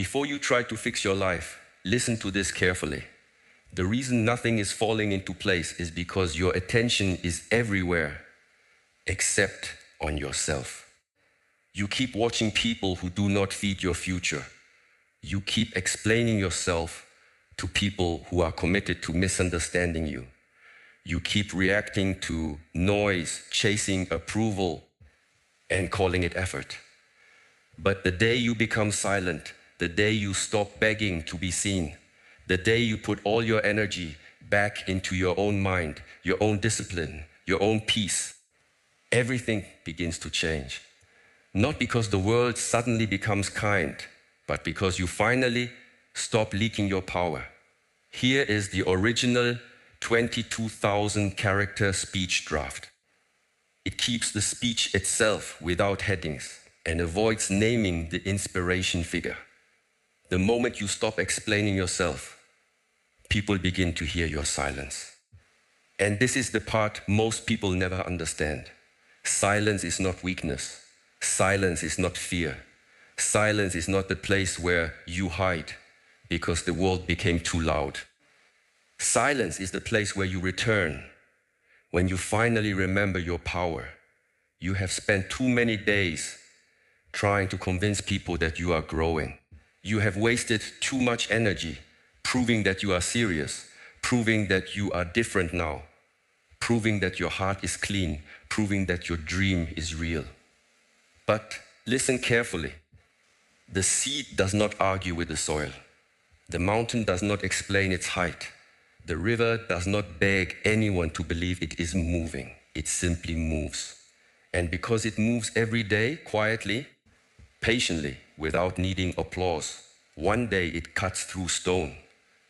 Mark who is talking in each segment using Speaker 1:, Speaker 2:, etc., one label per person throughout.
Speaker 1: Before you try to fix your life, listen to this carefully. The reason nothing is falling into place is because your attention is everywhere except on yourself. You keep watching people who do not feed your future. You keep explaining yourself to people who are committed to misunderstanding you. You keep reacting to noise, chasing approval, and calling it effort. But the day you become silent, the day you stop begging to be seen, the day you put all your energy back into your own mind, your own discipline, your own peace, everything begins to change. Not because the world suddenly becomes kind, but because you finally stop leaking your power. Here is the original 22,000 character speech draft. It keeps the speech itself without headings and avoids naming the inspiration figure. The moment you stop explaining yourself, people begin to hear your silence. And this is the part most people never understand. Silence is not weakness. Silence is not fear. Silence is not the place where you hide because the world became too loud. Silence is the place where you return, when you finally remember your power. You have spent too many days trying to convince people that you are growing. You have wasted too much energy proving that you are serious, proving that you are different now, proving that your heart is clean, proving that your dream is real. But listen carefully. The seed does not argue with the soil. The mountain does not explain its height. The river does not beg anyone to believe it is moving. It simply moves. And because it moves every day, quietly, patiently, without needing applause, one day it cuts through stone.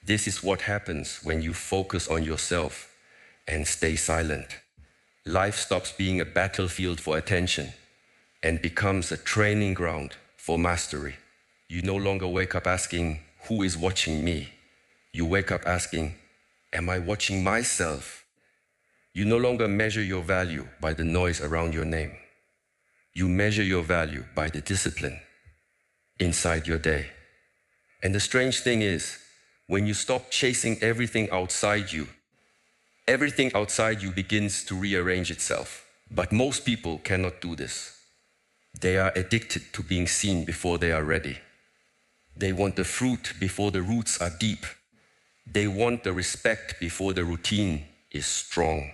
Speaker 1: This is what happens when you focus on yourself and stay silent. Life stops being a battlefield for attention and becomes a training ground for mastery. You no longer wake up asking, who is watching me? You wake up asking, am I watching myself? You no longer measure your value by the noise around your name. You measure your value by the discipline inside your day. And the strange thing is, when you stop chasing everything outside you begins to rearrange itself. But most people cannot do this. They are addicted to being seen before they are ready. They want the fruit before the roots are deep. They want the respect before the routine is strong.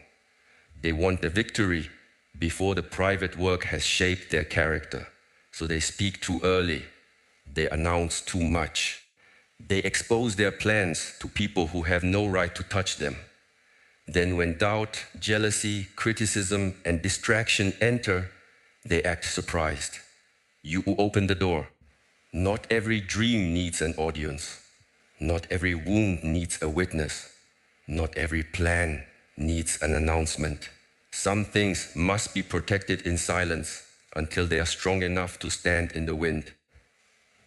Speaker 1: They want the victory before the private work has shaped their character. So they speak too early. They announce too much. They expose their plans to people who have no right to touch them. Then when doubt, jealousy, criticism, and distraction enter, they act surprised. You open the door. Not every dream needs an audience. Not every wound needs a witness. Not every plan needs an announcement. Some things must be protected in silence until they are strong enough to stand in the wind.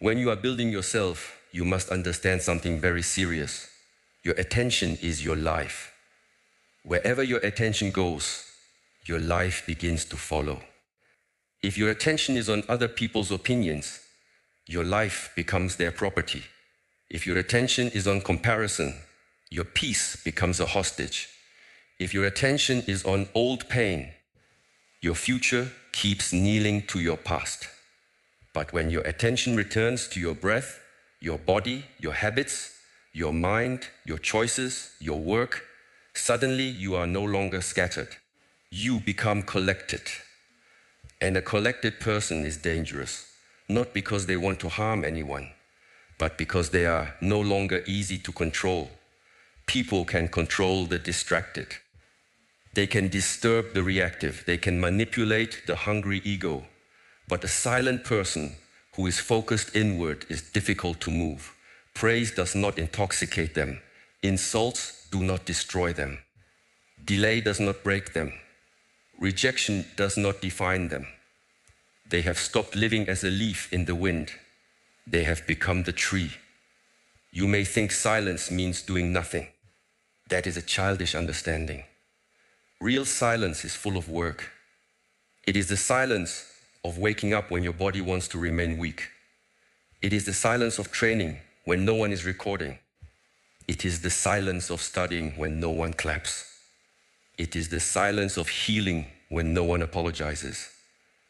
Speaker 1: When you are building yourself, you must understand something very serious. Your attention is your life. Wherever your attention goes, your life begins to follow. If your attention is on other people's opinions, your life becomes their property. If your attention is on comparison, your peace becomes a hostage. If your attention is on old pain, your future keeps kneeling to your past. But when your attention returns to your breath, your body, your habits, your mind, your choices, your work, suddenly you are no longer scattered. You become collected. And a collected person is dangerous, not because they want to harm anyone, but because they are no longer easy to control. People can control the distracted. They can disturb the reactive. They can manipulate the hungry ego. But a silent person who is focused inward is difficult to move. Praise does not intoxicate them. Insults do not destroy them. Delay does not break them. Rejection does not define them. They have stopped living as a leaf in the wind. They have become the tree. You may think silence means doing nothing. That is a childish understanding. Real silence is full of work. It is the silence of waking up when your body wants to remain weak. It is the silence of training when no one is recording. It is the silence of studying when no one claps. It is the silence of healing when no one apologizes.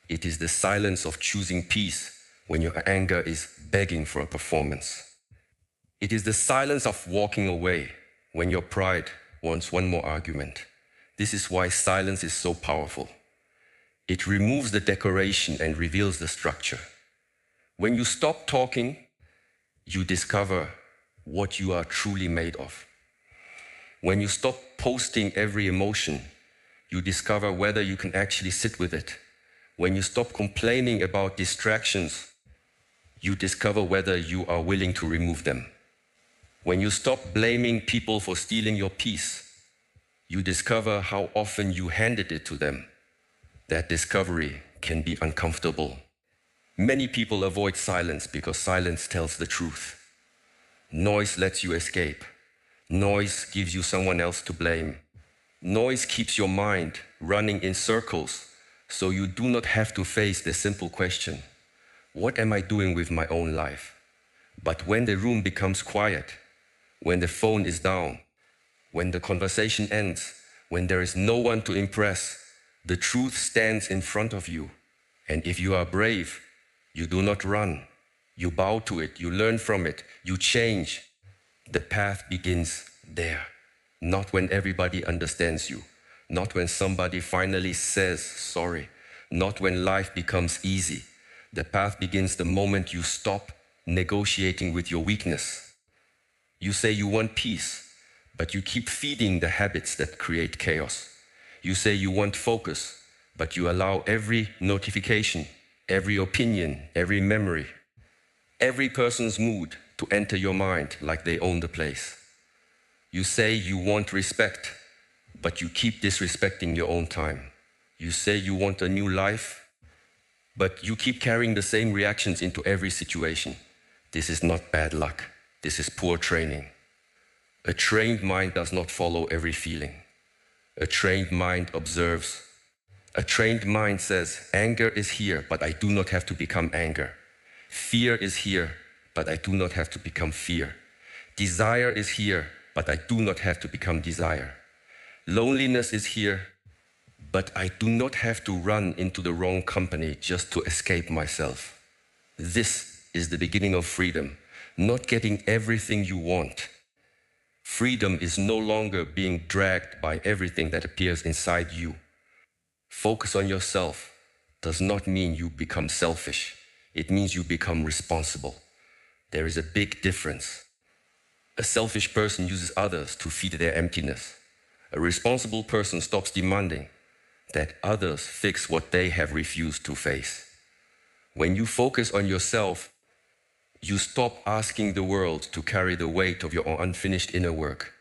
Speaker 1: It is the silence of choosing peace when your anger is begging for a performance. It is the silence of walking away when your pride wants one more argument. This is why silence is so powerful. It removes the decoration and reveals the structure. When you stop talking, you discover what you are truly made of. When you stop posting every emotion, you discover whether you can actually sit with it. When you stop complaining about distractions, you discover whether you are willing to remove them. When you stop blaming people for stealing your peace, you discover how often you handed it to them. That discovery can be uncomfortable. Many people avoid silence because silence tells the truth. Noise lets you escape. Noise gives you someone else to blame. Noise keeps your mind running in circles, so you do not have to face the simple question, what am I doing with my own life? But when the room becomes quiet, when the phone is down, when the conversation ends, when there is no one to impress, the truth stands in front of you. And if you are brave, you do not run. You bow to it, you learn from it, you change. The path begins there, not when everybody understands you, not when somebody finally says sorry, not when life becomes easy. The path begins the moment you stop negotiating with your weakness. You say you want peace, but you keep feeding the habits that create chaos. You say you want focus, but you allow every notification, every opinion, every memory, every person's mood to enter your mind like they own the place. You say you want respect, but you keep disrespecting your own time. You say you want a new life, but you keep carrying the same reactions into every situation. This is not bad luck. This is poor training. A trained mind does not follow every feeling. A trained mind observes. A trained mind says, anger is here, but I do not have to become anger. Fear is here, but I do not have to become fear. Desire is here, but I do not have to become desire. Loneliness is here, but I do not have to run into the wrong company just to escape myself. This is the beginning of freedom, not getting everything you want. Freedom is no longer being dragged by everything that appears inside you. Focus on yourself does not mean you become selfish. It means you become responsible. There is a big difference. A selfish person uses others to feed their emptiness. A responsible person stops demanding that others fix what they have refused to face. When you focus on yourself, you stop asking the world to carry the weight of your unfinished inner work.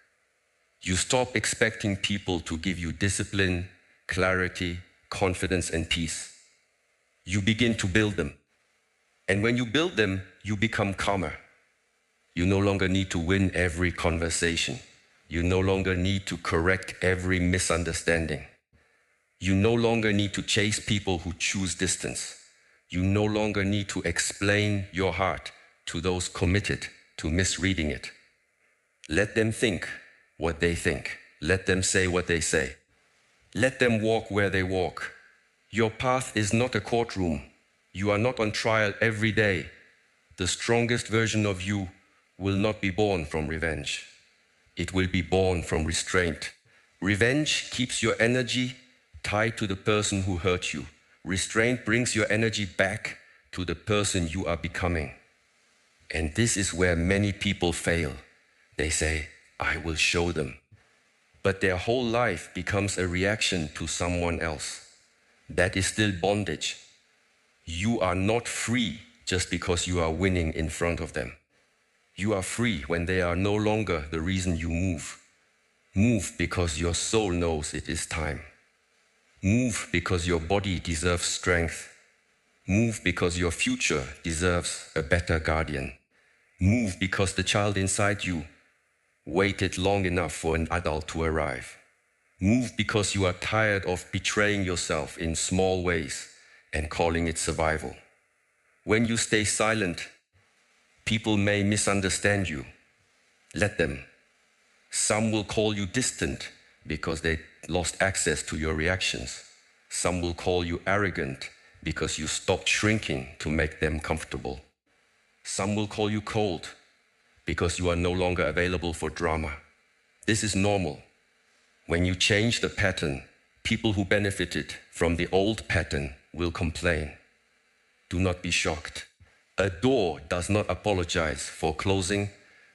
Speaker 1: You stop expecting people to give you discipline, clarity, confidence, and peace. You begin to build them. And when you build them, you become calmer. You no longer need to win every conversation. You no longer need to correct every misunderstanding. You no longer need to chase people who choose distance. You no longer need to explain your heart to those committed to misreading it. Let them think what they think. Let them say what they say. Let them walk where they walk. Your path is not a courtroom. You are not on trial every day. The strongest version of you will not be born from revenge. It will be born from restraint. Revenge keeps your energy tied to the person who hurt you. Restraint brings your energy back to the person you are becoming. And this is where many people fail. They say, I will show them. But their whole life becomes a reaction to someone else. That is still bondage. You are not free just because you are winning in front of them. You are free when they are no longer the reason you move. Move because your soul knows it is time. Move because your body deserves strength. Move because your future deserves a better guardian. Move because the child inside you waited long enough for an adult to arrive. Move because you are tired of betraying yourself in small ways and calling it survival. When you stay silent, People may misunderstand you. Let them. Some will call you distant because they lost access to your reactions. Some will call you arrogant because you stopped shrinking to make them comfortable. Some will call you cold because you are no longer available for drama. This is normal. When you change the pattern, people who benefited from the old pattern will complain. Do not be shocked. A door does not apologize for closing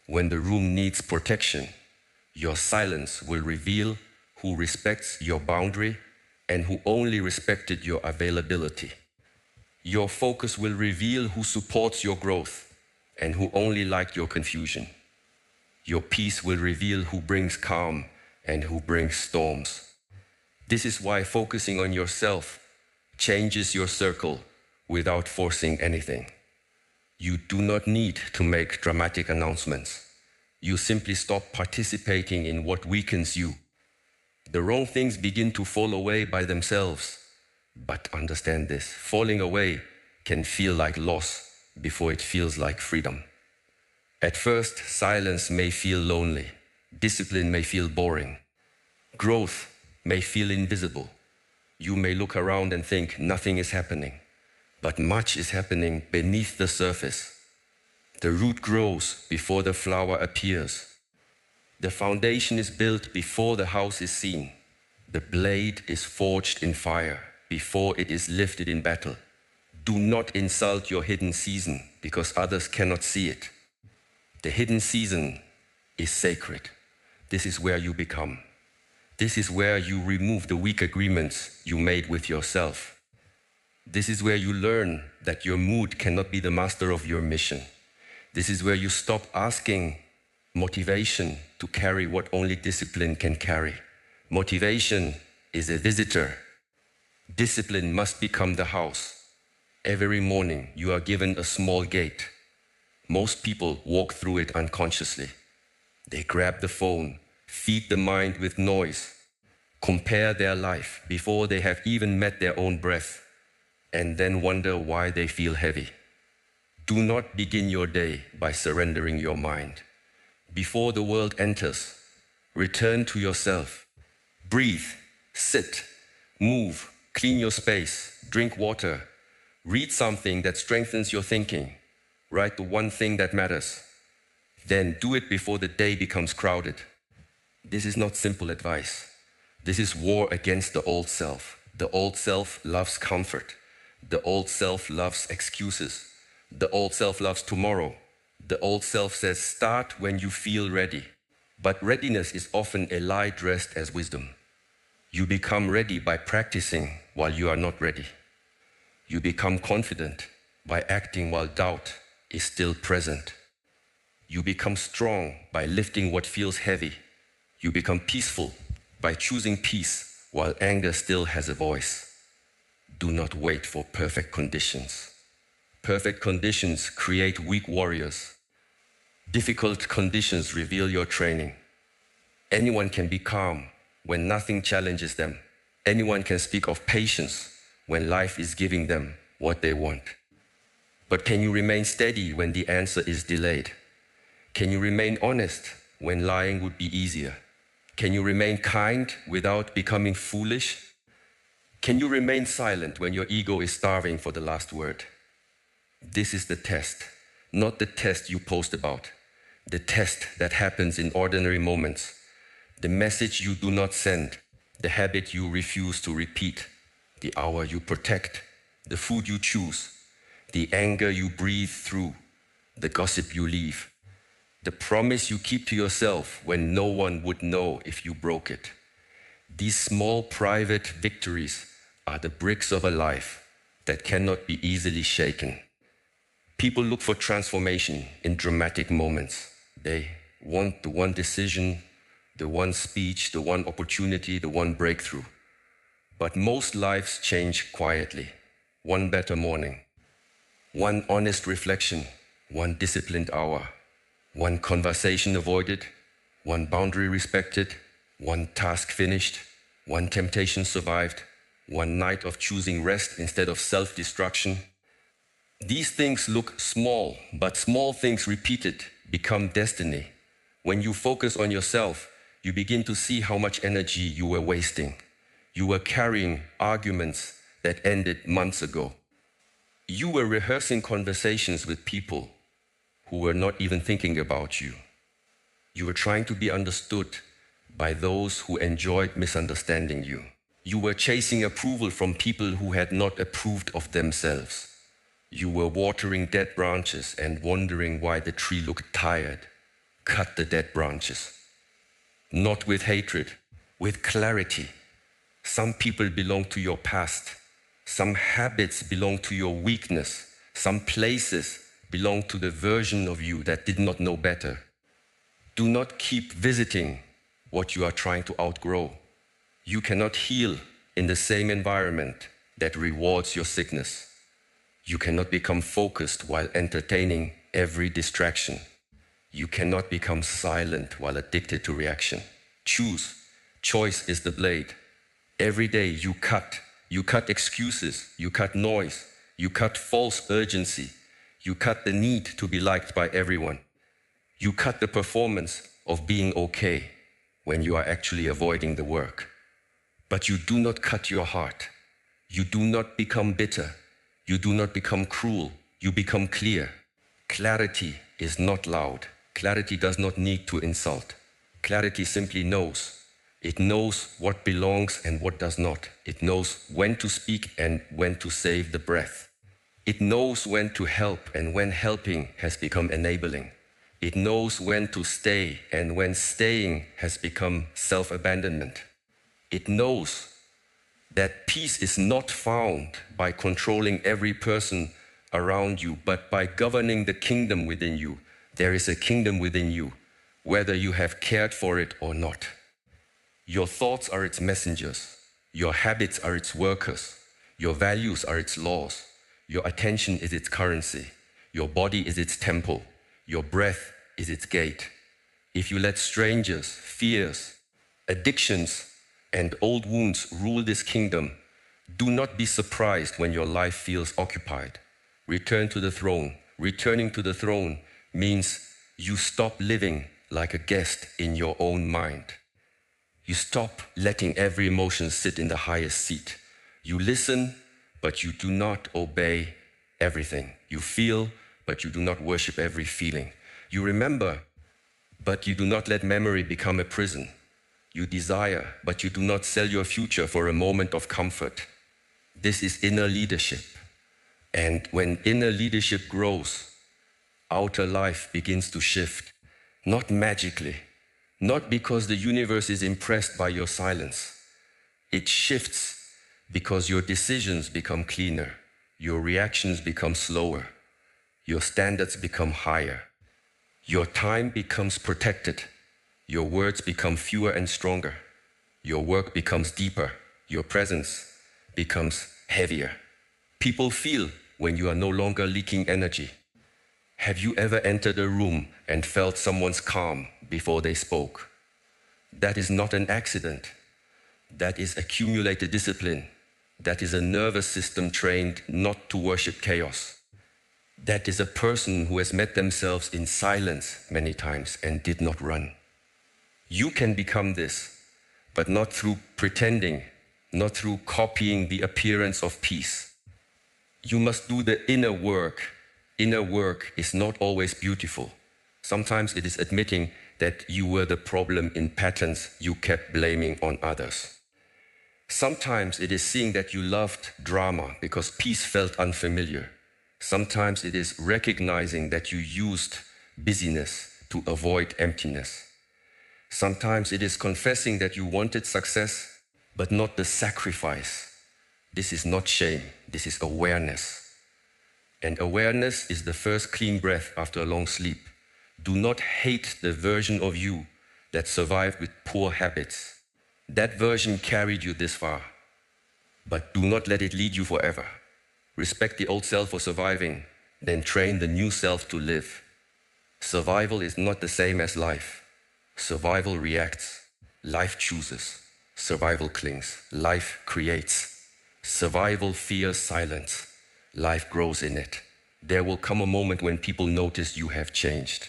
Speaker 1: when the room needs protection. Your silence will reveal who respects your boundary and who only respected your availability. Your focus will reveal who supports your growth and who only liked your confusion. Your peace will reveal who brings calm and who brings storms. This is why focusing on yourself changes your circle without forcing anything. You do not need to make dramatic announcements. You simply stop participating in what weakens you. The wrong things begin to fall away by themselves. But understand this, falling away can feel like loss before it feels like freedom. At first, silence may feel lonely. Discipline may feel boring. Growth may feel invisible. You may look around and think nothing is happening, but much is happening beneath the surface. The root grows before the flower appears. The foundation is built before the house is seen. The blade is forged in fire before it is lifted in battle. Do not insult your hidden season because others cannot see it. The hidden season is sacred. This is where you become. This is where you remove the weak agreements you made with yourself. This is where you learn that your mood cannot be the master of your mission. This is where you stop asking motivation to carry what only discipline can carry. Motivation is a visitor. Discipline must become the house. Every morning you are given a small gate. Most people walk through it unconsciously. They grab the phone, feed the mind with noise, compare their life before they have even met their own breath, and then wonder why they feel heavy. Do not begin your day by surrendering your mind. Before the world enters, return to yourself. Breathe, sit, move, clean your space, drink water, read something that strengthens your thinking, write the one thing that matters. Then do it before the day becomes crowded. This is not simple advice. This is war against the old self. The old self loves comfort. The old self loves excuses. The old self loves tomorrow. The old self says, start when you feel ready. But readiness is often a lie dressed as wisdom. You become ready by practicing while you are not ready. You become confident by acting while doubt is still present. You become strong by lifting what feels heavy. You become peaceful by choosing peace while anger still has a voice. Do not wait for perfect conditions. Perfect conditions create weak warriors. Difficult conditions reveal your training. Anyone can be calm when nothing challenges them. Anyone can speak of patience when life is giving them what they want. But can you remain steady when the answer is delayed? Can you remain honest when lying would be easier? Can you remain kind without becoming foolish? Can you remain silent when your ego is starving for the last word? This is the test, not the test you post about, the test that happens in ordinary moments, the message you do not send, the habit you refuse to repeat, the hour you protect, the food you choose, the anger you breathe through, the gossip you leave, the promise you keep to yourself when no one would know if you broke it. These small private victories are the bricks of a life that cannot be easily shaken. People look for transformation in dramatic moments. They want the one decision, the one speech, the one opportunity, the one breakthrough. But most lives change quietly. One better morning, one honest reflection, one disciplined hour, one conversation avoided, one boundary respected, one task finished, one temptation survived, one night of choosing rest instead of self-destruction. These things look small, but small things repeated become destiny. When you focus on yourself, you begin to see how much energy you were wasting. You were carrying arguments that ended months ago. You were rehearsing conversations with people who were not even thinking about you. You were trying to be understood by those who enjoyed misunderstanding you. You were chasing approval from people who had not approved of themselves. You were watering dead branches and wondering why the tree looked tired. Cut the dead branches. Not with hatred, with clarity. Some people belong to your past. Some habits belong to your weakness. Some places belong to the version of you that did not know better. Do not keep visiting what you are trying to outgrow. You cannot heal in the same environment that rewards your sickness. You cannot become focused while entertaining every distraction. You cannot become silent while addicted to reaction. Choose. Choice is the blade. Every day you cut. You cut excuses. You cut noise. You cut false urgency. You cut the need to be liked by everyone. You cut the performance of being okay when you are actually avoiding the work. But you do not cut your heart. You do not become bitter. You do not become cruel. You become clear. Clarity is not loud. Clarity does not need to insult. Clarity simply knows. It knows what belongs and what does not. It knows when to speak and when to save the breath. It knows when to help and when helping has become enabling. It knows when to stay and when staying has become self-abandonment. It knows that peace is not found by controlling every person around you, but by governing the kingdom within you. There is a kingdom within you, whether you have cared for it or not. Your thoughts are its messengers. Your habits are its workers. Your values are its laws. Your attention is its currency. Your body is its temple. Your breath is its gate. If you let strangers, fears, addictions, and old wounds rule this kingdom, do not be surprised when your life feels occupied. Return to the throne. Returning to the throne means you stop living like a guest in your own mind. You stop letting every emotion sit in the highest seat. You listen, but you do not obey everything. You feel, but you do not worship every feeling. You remember, but you do not let memory become a prison. You desire, but you do not sell your future for a moment of comfort. This is inner leadership. And when inner leadership grows, outer life begins to shift. Not magically, not because the universe is impressed by your silence. It shifts because your decisions become cleaner, your reactions become slower, your standards become higher, your time becomes protected. Your words become fewer and stronger. Your work becomes deeper. Your presence becomes heavier. People feel when you are no longer leaking energy. Have you ever entered a room and felt someone's calm before they spoke? That is not an accident. That is accumulated discipline. That is a nervous system trained not to worship chaos. That is a person who has met themselves in silence many times and did not run. You can become this, but not through pretending, not through copying the appearance of peace. You must do the inner work. Inner work is not always beautiful. Sometimes it is admitting that you were the problem in patterns you kept blaming on others. Sometimes it is seeing that you loved drama because peace felt unfamiliar. Sometimes it is recognizing that you used busyness to avoid emptiness. Sometimes it is confessing that you wanted success, but not the sacrifice. This is not shame, this is awareness. And awareness is the first clean breath after a long sleep. Do not hate the version of you that survived with poor habits. That version carried you this far, but do not let it lead you forever. Respect the old self for surviving, then train the new self to live. Survival is not the same as life. Survival reacts, life chooses. Survival clings, life creates. Survival fears silence, life grows in it. There will come a moment when people notice you have changed.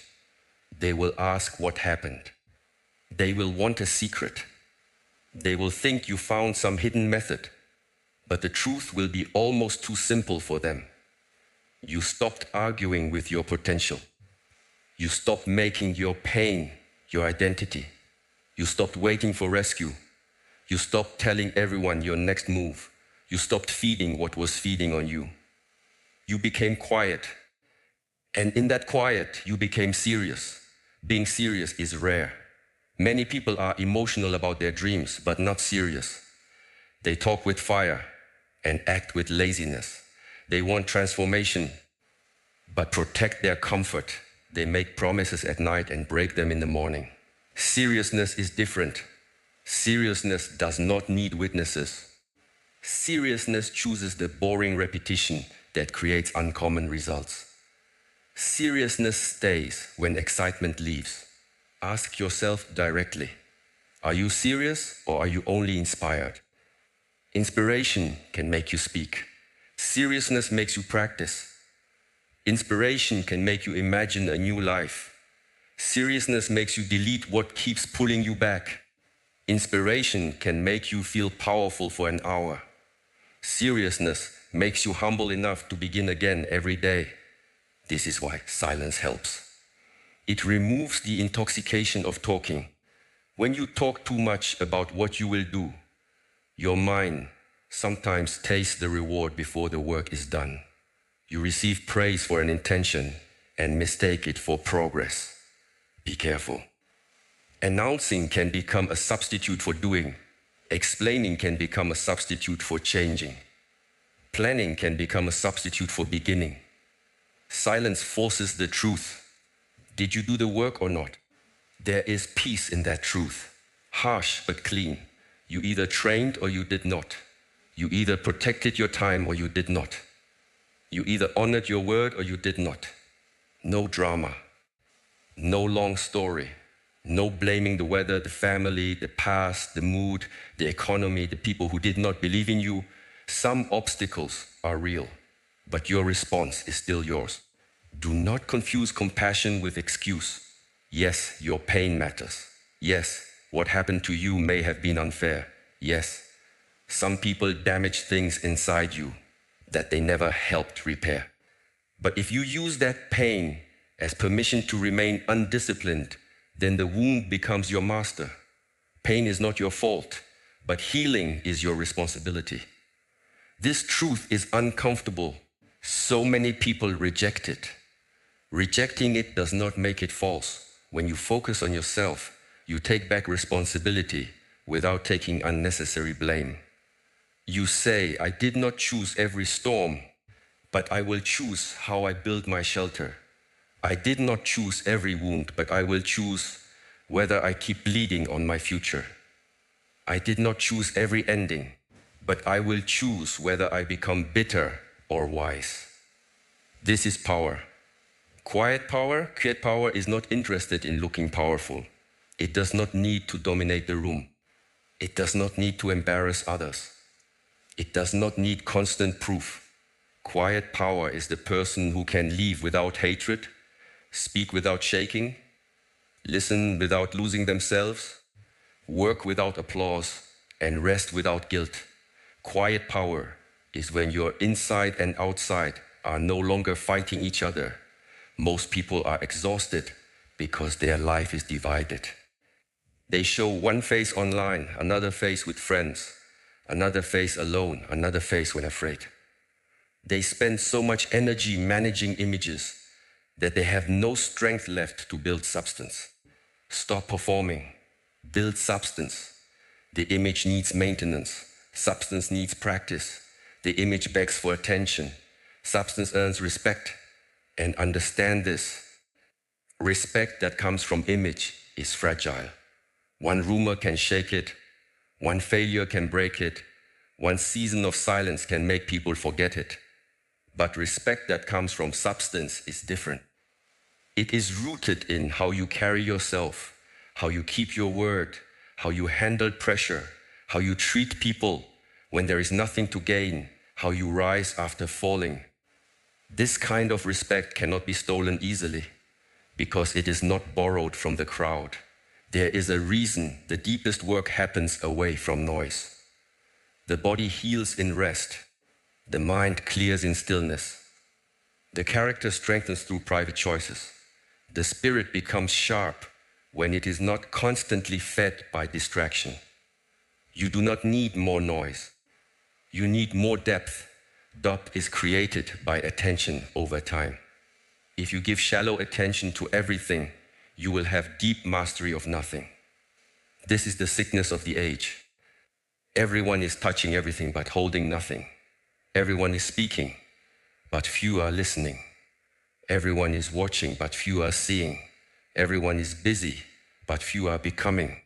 Speaker 1: They will ask what happened. They will want a secret. They will think you found some hidden method, but the truth will be almost too simple for them. You stopped arguing with your potential. You stopped making your pain your identity. You stopped waiting for rescue. You stopped telling everyone your next move. You stopped feeding what was feeding on you. You became quiet. And in that quiet, you became serious. Being serious is rare. Many people are emotional about their dreams, but not serious. They talk with fire and act with laziness. They want transformation, but protect their comfort. They make promises at night and break them in the morning. Seriousness is different. Seriousness does not need witnesses. Seriousness chooses the boring repetition that creates uncommon results. Seriousness stays when excitement leaves. Ask yourself directly, are you serious or are you only inspired? Inspiration can make you speak. Seriousness makes you practice. Inspiration can make you imagine a new life. Seriousness makes you delete what keeps pulling you back. Inspiration can make you feel powerful for an hour. Seriousness makes you humble enough to begin again every day. This is why silence helps. It removes the intoxication of talking. When you talk too much about what you will do, your mind sometimes tastes the reward before the work is done. You receive praise for an intention and mistake it for progress. Be careful. Announcing can become a substitute for doing. Explaining can become a substitute for changing. Planning can become a substitute for beginning. Silence forces the truth. Did you do the work or not? There is peace in that truth. Harsh but clean. You either trained or you did not. You either protected your time or you did not. You either honored your word or you did not. No drama. No long story. No blaming the weather, the family, the past, the mood, the economy, the people who did not believe in you. Some obstacles are real, but your response is still yours. Do not confuse compassion with excuse. Yes, your pain matters. Yes, what happened to you may have been unfair. Yes, some people damage things inside you that they never helped repair. But if you use that pain as permission to remain undisciplined, then the wound becomes your master. Pain is not your fault, but healing is your responsibility. This truth is uncomfortable. So many people reject it. Rejecting it does not make it false. When you focus on yourself, you take back responsibility without taking unnecessary blame. You say, I did not choose every storm, but I will choose how I build my shelter. I did not choose every wound, but I will choose whether I keep bleeding on my future. I did not choose every ending, but I will choose whether I become bitter or wise. This is power. Quiet power is not interested in looking powerful. It does not need to dominate the room. It does not need to embarrass others. It does not need constant proof. Quiet power is the person who can leave without hatred, speak without shaking, listen without losing themselves, work without applause, and rest without guilt. Quiet power is when your inside and outside are no longer fighting each other. Most people are exhausted because their life is divided. They show one face online, another face with friends, another face alone, another face when afraid. They spend so much energy managing images that they have no strength left to build substance. Stop performing. Build substance. The image needs maintenance. Substance needs practice. The image begs for attention. Substance earns respect. And understand this. Respect that comes from image is fragile. One rumor can shake it. One failure can break it. One season of silence can make people forget it. But respect that comes from substance is different. It is rooted in how you carry yourself, how you keep your word, how you handle pressure, how you treat people when there is nothing to gain, how you rise after falling. This kind of respect cannot be stolen easily because it is not borrowed from the crowd. There is a reason the deepest work happens away from noise. The body heals in rest. The mind clears in stillness. The character strengthens through private choices. The spirit becomes sharp when it is not constantly fed by distraction. You do not need more noise. You need more depth. Depth is created by attention over time. If you give shallow attention to everything, you will have deep mastery of nothing. This is the sickness of the age. Everyone is touching everything but holding nothing. Everyone is speaking, but few are listening. Everyone is watching, but few are seeing. Everyone is busy, but few are becoming.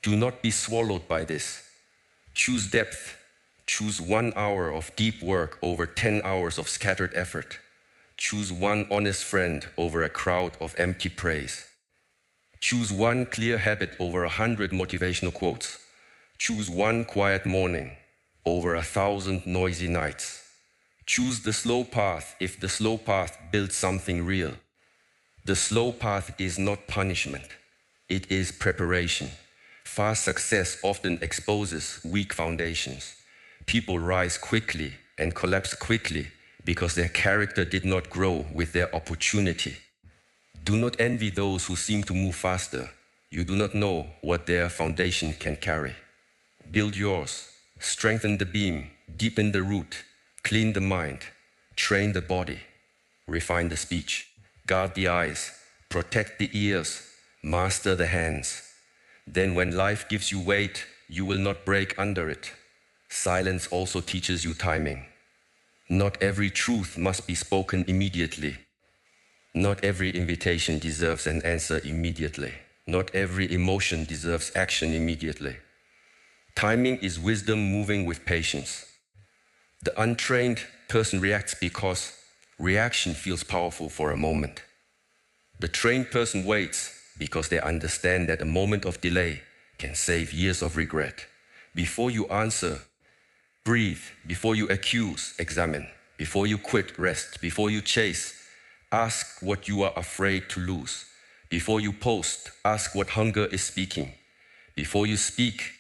Speaker 1: Do not be swallowed by this. Choose depth. Choose 1 hour of deep work over 10 hours of scattered effort. Choose one honest friend over a crowd of empty praise. Choose one clear habit over 100 motivational quotes. Choose one quiet morning over 1,000 noisy nights. Choose the slow path if the slow path builds something real. The slow path is not punishment. It is preparation. Fast success often exposes weak foundations. People rise quickly and collapse quickly because their character did not grow with their opportunity. Do not envy those who seem to move faster. You do not know what their foundation can carry. Build yours. Strengthen the beam. Deepen the root. Clean the mind. Train the body. Refine the speech. Guard the eyes. Protect the ears. Master the hands. Then when life gives you weight, you will not break under it. Silence also teaches you timing. Not every truth must be spoken immediately. Not every invitation deserves an answer immediately. Not every emotion deserves action immediately. Timing is wisdom moving with patience. The untrained person reacts because reaction feels powerful for a moment. The trained person waits because they understand that a moment of delay can save years of regret. Before you answer, breathe. Before you accuse, examine. Before you quit, rest. Before you chase, ask what you are afraid to lose. Before you post, ask what hunger is speaking. Before you speak,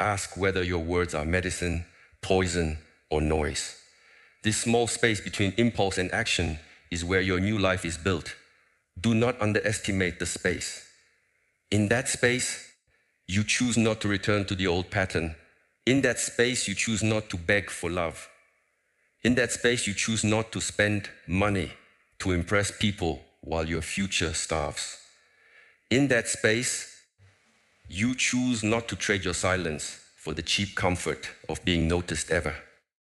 Speaker 1: ask whether your words are medicine, poison, or noise. This small space between impulse and action is where your new life is built. Do not underestimate the space. In that space, you choose not to return to the old pattern. In that space, you choose not to beg for love. In that space, you choose not to spend money to impress people while your future starves. In that space, you choose not to trade your silence for the cheap comfort of being noticed ever.